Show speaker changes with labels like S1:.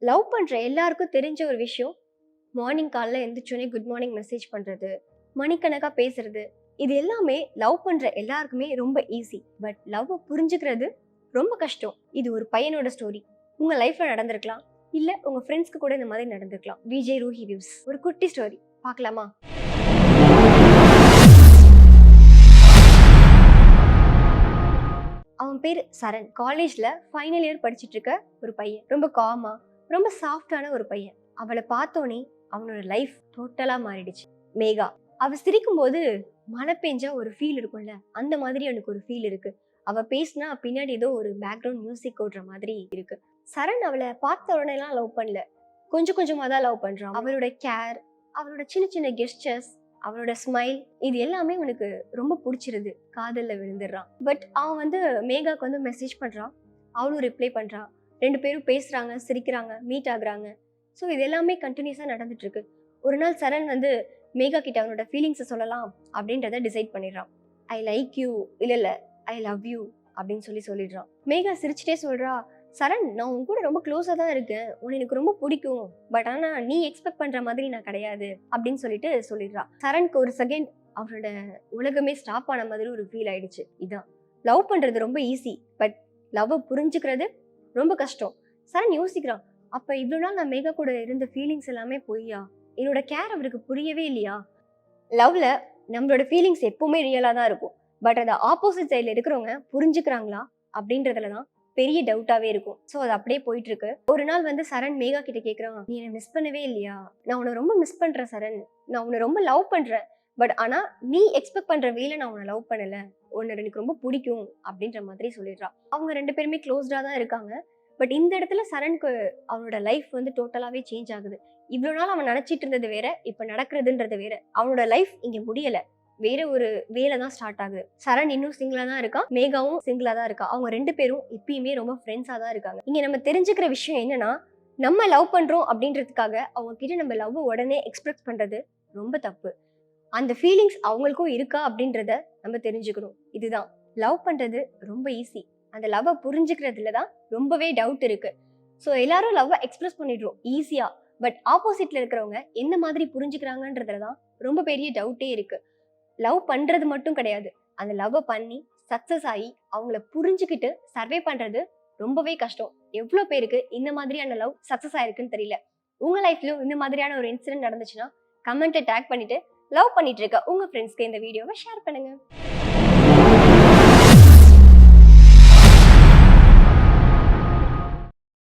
S1: Love பண்ற எல்லாருக்கும் தெரிஞ்ச ஒரு விஷயம், மார்னிங் காலைல எந்திரிச்சோனே குட் மார்னிங் மெசேஜ் பண்றது, மணிக்கணக்கா பேசுறது. இது எல்லாமே லவ் பண்ற எல்லாருக்குமே ரொம்ப ஈஸி. பட் லவ்வ புரிஞ்சுக்கிறது ரொம்ப கஷ்டம். இது ஒரு பையனோட ஸ்டோரி. உங்க லைஃப்ல நடந்திருக்கலாம். இல்ல உங்க ஃப்ரெண்ட்ஸ்க்கு கூட இந்த மாதிரி நடந்திருக்கலாம். விஜய் ரூஹி வியூஸ் ஒரு குட்டி ஸ்டோரி பார்க்கலாமா? அவன் பேரு சரண். காலேஜ்ல ஃபைனல் இயர் படிச்சிட்டு இருக்க ஒரு பையன். ரொம்ப காமா, ரொம்ப சாஃப்டான ஒரு பையன். அவளை பார்த்தோன்னே அவனோட லைஃப் டோட்டலா மாறிடுச்சு. மேகா. அவ சிரிக்கும் போது மழை பெஞ்சா ஒரு ஃபீல் இருக்கும்ல, அந்த மாதிரி எனக்கு ஒரு ஃபீல் இருக்கு. அவ பேசினா பின்னாடி ஏதோ ஒரு பேக்ரவுண்ட் மியூசிக் ஓடுற மாதிரி இருக்கு. சரண் அவளை பார்த்த உடனே எல்லாம் லவ் பண்ணல, கொஞ்சம் கொஞ்சமா தான் லவ் பண்றான். அவளோட கேர், அவளோட சின்ன சின்ன கெஸ்டர்ஸ், அவளோட ஸ்மைல், இது எல்லாமே அவனுக்கு ரொம்ப பிடிச்சிருது. காதல்ல விழுந்துடுறான். பட் அவன் வந்து மேகாக்கு வந்து மெசேஜ் பண்றான், அவளும் ரிப்ளை பண்றா. 2 பேரும் பேசுறாங்க, சிரிக்கிறாங்க, மீட் ஆகுறாங்க. ஸோ இது எல்லாமே கண்டினியூஸா நடந்துட்டு இருக்கு. ஒரு நாள் சரண் வந்து மேகா கிட்ட அவனோட ஃபீலிங்ஸை சொல்லலாம் அப்படின்றத டிசைட் பண்ணிடுறான். ஐ லைக் யூ, இல்ல ஐ லவ் யூ அப்படின்னு சொல்லிடுறான். மேகா சிரிச்சுட்டே சொல்றா, சரண், நான் உன் கூட ரொம்ப க்ளோஸா தான் இருக்கேன், உன்னை எனக்கு ரொம்ப பிடிக்கும், பட் ஆனா நீ எக்ஸ்பெக்ட் பண்ற மாதிரி நான் கிடையாது அப்படின்னு சொல்லிடுறா. சரண்க்கு ஒரு செகண்ட் அவரோட உலகமே ஸ்டாப் ஆன மாதிரி ஒரு ஃபீல் ஆயிடுச்சு. இதான் லவ் பண்றது ரொம்ப ஈஸி, பட் லவ் புரிஞ்சுக்கிறது ரொம்ப கஷ்டம். சரண் யோசிக்கிறான், அப்ப இவ்வளவு நாள் நான் மேகா கூட இருந்த ஃபீலிங்ஸ் எல்லாமே பொய்யா? என்னோட கேர் அவருக்கு புரியவே இல்லையா? லவ்ல நம்மளோட ஃபீலிங்ஸ் எப்பவுமே ரியலா தான் இருக்கும். பட் அதை ஆப்போசிட் சைட்ல இருக்கிறவங்க புரிஞ்சுக்கிறாங்களா அப்படின்றதுலதான் பெரிய டவுட்டாவே இருக்கும். ஸோ அது அப்படியே போயிட்டு இருக்கு. ஒரு நாள் வந்து சரண் மேகா கிட்ட கேட்குறான், நீ என்னை மிஸ் பண்ணவே இல்லையா? நான் உன்னை ரொம்ப மிஸ் பண்றேன் சரண், நான் உன்னை ரொம்ப லவ் பண்றேன், பட் ஆனா நீ எக்ஸ்பெக்ட் பண்ற வேல நான் உன்னை லவ் பண்ணல, உன்னை எனக்கு ரொம்ப பிடிக்கும் அப்படின்ற மாதிரி சொல்லிடுறான். அவங்க 2 பேருமே க்ளோஸ்டா தான் இருக்காங்க. பட் இந்த இடத்துல சரணுக்கு அவனோட லைஃப் வந்து டோட்டலாவே சேஞ்ச் ஆகுது. இவ்வளவு நாள் அவன் நினைச்சிட்டு இருந்தது வேற, இப்ப நடக்கிறதுன்றது வேற. அவனோட லைஃப் இங்க முடியல, வேற ஒரு வேலை தான் ஸ்டார்ட் ஆகுது. சரண் இன்னும் சிங்கிளா தான் இருக்கான், மேகாவும் சிங்கிளா தான் இருக்கா. அவங்க 2 பேரும் இப்பயுமே ரொம்ப ஃப்ரெண்ட்ஸா தான் இருக்காங்க. இங்க நம்ம தெரிஞ்சுக்கிற விஷயம் என்னன்னா, நம்ம லவ் பண்றோம் அப்படின்றதுக்காக அவங்க கிட்ட நம்ம லவ் உடனே எக்ஸ்பிரஸ் பண்றது ரொம்ப தப்பு. அந்த ஃபீலிங்ஸ் அவங்களுக்கும் இருக்கா அப்படின்றத நம்ம தெரிஞ்சுக்கணும். இதுதான் லவ் பண்றது ரொம்ப ஈஸி. அந்த லவ்வை புரிஞ்சுக்கிறதுல தான் ரொம்பவே டவுட் இருக்கு. ஸோ எல்லாரும் லவ்வை எக்ஸ்பிரஸ் பண்ணிடுறோம் ஈஸியா. பட் ஆப்போசிட்ல இருக்கிறவங்க எந்த மாதிரி புரிஞ்சுக்கிறாங்கன்றதுல தான் ரொம்ப பெரிய டவுட்டே இருக்கு. லவ் பண்றது மட்டும் கிடையாது, அந்த லவ்வை பண்ணி சக்சஸ் ஆகி அவங்கள புரிஞ்சுக்கிட்டு சர்வே பண்றது ரொம்பவே கஷ்டம். எவ்வளோ பேருக்கு இந்த மாதிரியான லவ் சக்சஸ் ஆயிருக்குன்னு தெரியல. உங்க லைஃப்லயும் இந்த மாதிரியான ஒரு இன்சிடென்ட் நடந்துச்சுன்னா கமெண்ட்டை டேக் பண்ணிட்டு லவ் பண்ணிட்டு இருக்க உங்க ஃப்ரெண்ட்ஸ்க்கு இந்த வீடியோவை ஷேர் பண்ணுங்க.